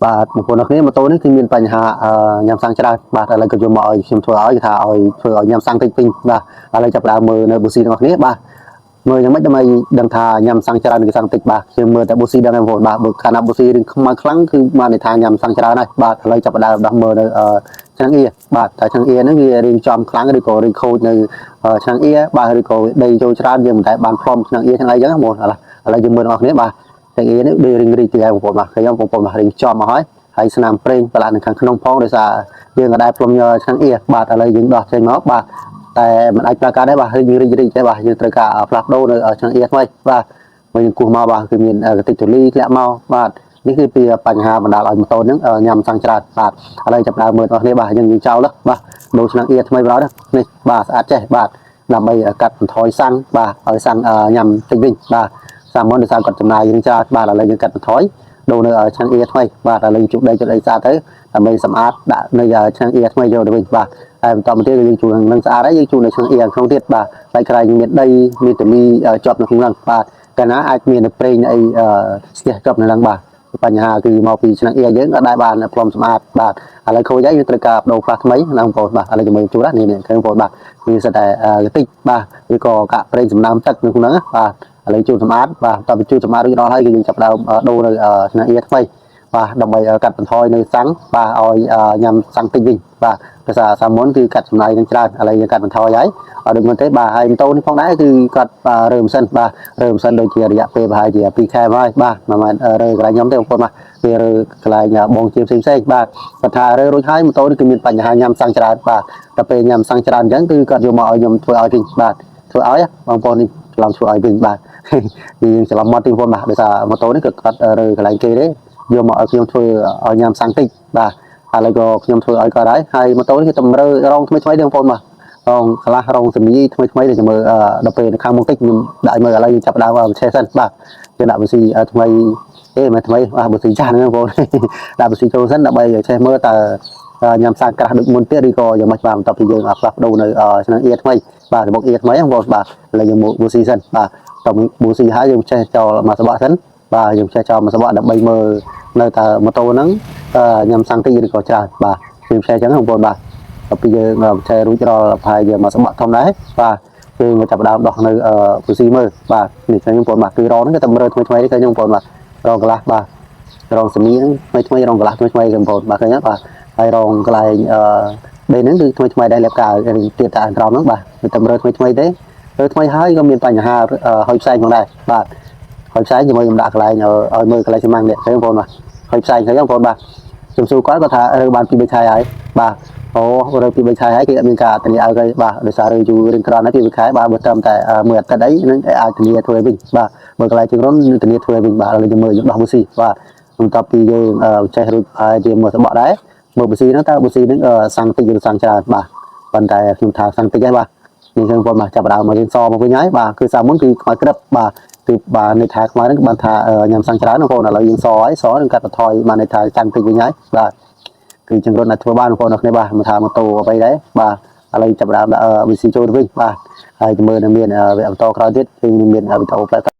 បាទបងប្អូនគ្នាម៉ូតូនេះគឺមានបញ្ហាញ៉ាំសាំងច្រើនបាទឥឡូវក៏យកមកឲ្យខ្ញុំធ្វើឲ្យថាឲ្យធ្វើឲ្យញ៉ាំសាំងតិចពេញបាទឥឡូវចាប់ដើមមើលនៅប៊ូស៊ីរបស់គ្នាបាទមើលយ៉ាងម៉េចដើម្បីដឹងថាញ៉ាំសាំងច្រើនឬសាំងតិចបាទខ្ញុំមើលតែប៊ូស៊ីដឹងហើយបងប្អូនបាទបើខាងណាប៊ូស៊ីរឿងខ្មៅខ្លាំងគឺបានន័យថាញ៉ាំសាំងច្រើនហើយបាទឥឡូវចាប់ដើមដោះមើលនៅឆ្នាំងអៀបាទតែឆ្នាំងអៀហ្នឹងវារៀងចំខ្លាំងឬក៏រៀងខូចនៅឆ្នាំងអៀបាទឬក៏ដីចូលច្រើនយើងមិនតែបានផ្លុំឆ្នាំងអៀហ្នឹងអីចឹងបងប្អូនឥឡូវយើងមើលបងប្អូនគ្នាបាទទាំងអៀនេះដូចរៀងរីកទៅហើយបងប្អូនបាទឃើញបងប្អូនបាទរៀងចំមកហើយហើយស្នាមប្រេងប្រឡាក់នៅខាងក្នុងផងដោយសារយើងក៏ដែរផ្លុំឆ្នាំងអៀបាទឥឡូវយើងដោះចេញមកបាទតែមិនអាចប្រើការដែរបាទយើងរីកទេបាទយើងត្រូវការផ្លាស់ប្ដូរនៅឆ្នាំងអៀថ្មីបាទមកយើងគោះមកបាទគឺមានកតិចទូលីធ្លាក់មកបាទនេះគឺពីបញ្ហាបណ្ដាលឲ្យម៉ូតូហ្នឹងញ៉ាំសាំងច្រើនបាទឥឡូវចាប់ដើមមើលបងប្អូនបាទយើងចោលបាទដូរឆ្នាំងអៀថ្មីបណ្ដោយនេះបាទស្អាតចេះបាទដើម្បីកាត់បន្ថយសាំងបាទឲ្យសាំងញ៉ាំតិចវិញបាទសាមុនដោយសារគាត់ចំណាយរឿងច្រើនបាទឥឡូវយើងកាត់បន្ថយដូរនៅឆ្នាំងអៀថ្មីបាទឥឡូវជុំដីស្អាតទៅដើម្បីសម្អាតដាក់នៅឆ្នាំងអៀថ្មីយកទៅវិញបាទហើយបន្តមកទៀតយើងជួលនឹងស្អាតហើយយើងជួលនៅឆ្នាំងអៀក្នុងទៀតបាទតែក្រៅមានដីមានទមីជាប់នៅក្នុងហ្នឹងបាទកាលណាអាចមានប្រេងអីស្ទះជាប់នៅហ្នឹងបាទបញ្ហាគឺមកពីឆ្នាំងអៀយើងក៏ដែរបានផ្លុំសម្អាតបាទឥឡូវខូចហើយយើងត្រូវការបដូរផ្លាស់ថ្មីណាបងប្អូនបាទឥឡូវយើងមើលជួលនេះឃើញបងប្អូនបាទវាសិតតែតិចបាទឬក៏កាក់ប្រេងសំណើមទឹកនៅក្នុងហ្នឹងបាទឥឡូវជួលសម្អាតបាទតើជួលសម្អាតរួចដល់ហើយគឺយើងចាប់ដើមដូរនៅឆ្នាំងអៀថ្មីបាទដើម្បីកាត់បន្ថយនៅសាំងបាទឲ្យញ៉ាំសាំងតិចវិញបាទភាសាសាមុនគឺកាត់ចំណាយនឹងច្រើនឥឡូវយើងកាត់បន្ថយហើយឲ្យដូចមុនទេបាទហើយម៉ូតូនេះផងដែរគឺគាត់រើម៉ាស៊ីនបាទរើម៉ាស៊ីនដូចជារយៈពេលប្រហែលជា2ខែហើយបាទមិនមែនរើកន្លែងខ្ញុំទេបងប្អូនបាទវារើកន្លែងបងជាផ្សេងបាទគាត់ថារើរួចហើយម៉ូតូនេះគឺមានបញ្ហាញ៉ាំសាំងច្រើនបាទតែពេលញ៉ាំសាំងច្រើនអញ្ចឹងគឺគាត់យកមកឲ្យខ្ញុំធ្វើឲ្យវិញបាទធ្វើឲ្យបងប្អូននេះច្រឡំធ្វើឲ្យវិញបាទយើងច្រឡំមកទីបងប្អូនបាទដោយសារម៉ូតូនេះគឺគាត់រើកន្លែងគេទេយកមកឲ្យខ្ញុំធ្វើឲ្យញ៉ាំសាំងតិចបាទឥឡូវក៏ខ្ញុំធ្វើឲ្យគាត់ហើយម៉ូតូនេះគឺតម្រូវរងថ្មីទេបងប្អូនបាទរងកន្លះរងសមីថ្មីដែលមើលដល់ពេលខាងមុខតិចខ្ញុំដាក់មើលឥឡូវយើងចាប់ដើមវិឆេសិនបាទយើងដាក់ប៊ូស៊ីថ្មីមិនថ្មីបាទប៊ូស៊ីចាស់ហ្នឹងបងប្អូនដាក់ប៊ូស៊ីចូលសិនដើម្បីឆេះមើលតើញ៉ាំសាំងក្រាស់ដូចមុនទៀតឬក៏យ៉ាងម៉េចបាទបន្ទាប់ពីយើងផ្លាស់ប្ដូរនៅឆ្នាំងអៀថ្មីបាទរបបអៀថ្មីបងប្អូនបាទឥឡូវយើងមកប៊ូស៊ីសិនបាទតើប៊ូស៊ីហើយយើងឆេះចោលមកសបកសិនបាទយើងចេះចោលមួយសបកដើម្បីមើលនៅតើម៉ូតូហ្នឹងញ៉ាំសាំងតិចឬក៏ច្រើនបាទខ្ញុំឆេះអញ្ចឹងបងប្អូនបាទដល់ពេលយើងឆេះរួចរាល់ប្រហែលយើងមកសបកធំដែរបាទយើងចាប់ដើមដោះនៅពូស៊ីមើលបាទនេះខ្ញុំបងប្អូនបាទគឺរងហ្នឹងគឺតែមើលថ្មីទេឃើញខ្ញុំបងប្អូនបាទរងកន្លះបាទរងសមីហ្នឹងថ្មីរងកន្លះថ្មីបងប្អូនបាទឃើញបាទហើយរងកន្លែងដីហ្នឹងគឺថ្មីដែរលាបកាទៀតតែក្រោមហ្នឹងបាទតែមើលថ្មីទេថ្មីហើយក៏មានបញ្ហាហុយផ្សែងផងដែរបាទហើយផ្សាយជាមួយខ្ញុំដាក់កន្លែងឲ្យមើលកន្លែងសម្ាំងនេះឃើញបងប្អូនបាទហើយផ្សាយឃើញបងប្អូនបាទខ្ញុំសួរគាត់គាត់ថារើបាន2 3ខែហើយបាទអូរើ2 3ខែហើយគេអត់មានការធានាឲ្យគេបាទដោយសាររើយូររៀងក្រោយណា2 3ខែបាទបើត្រឹមតែមួយអាទិត្យអីនឹងអាចធានាធ្វើវិញបាទបើកន្លែងជើងរុនធានាធ្វើវិញបាទឥឡូវយើងមើលយើងដោះប៊ូស៊ីបាទបន្ទាប់ពីយើងចេះរួចហើយជាមើលសបកដែរមើលប៊ូស៊ីហ្នឹងតើប៊ូស៊ីហ្នឹងសាំងតិចឬសាំងច្រើនបាទប៉ុន្តែខ្ញុំថាសាំងតិចហើយបាទនេះឃើញបងប្អូនបាទចាប់ដើមមកយើងសមកវិញហើយបាទគឺសាមុនគឺខ្មៅក្រឹបបាទគឺបាទនៃថាខ្មៅហ្នឹងបានថាញ៉ាំសាំងច្រើនបងប្អូនឥឡូវយើងសហើយសនឹងកាត់បន្ថយបាននៃថាចាំងតិចវិញហើយបាទគឺជង្រុនអាចធ្វើបានបងប្អូនគ្នាបាទមិនថាម៉ូតូអ្វីដែរបាទឥឡូវចាប់ដើមដាក់វីស៊ីចូលទៅវិញបាទហើយមើលនៅមានវីដេអូបន្តក្រោយទៀតគឺមានវីដេអូផ្លែ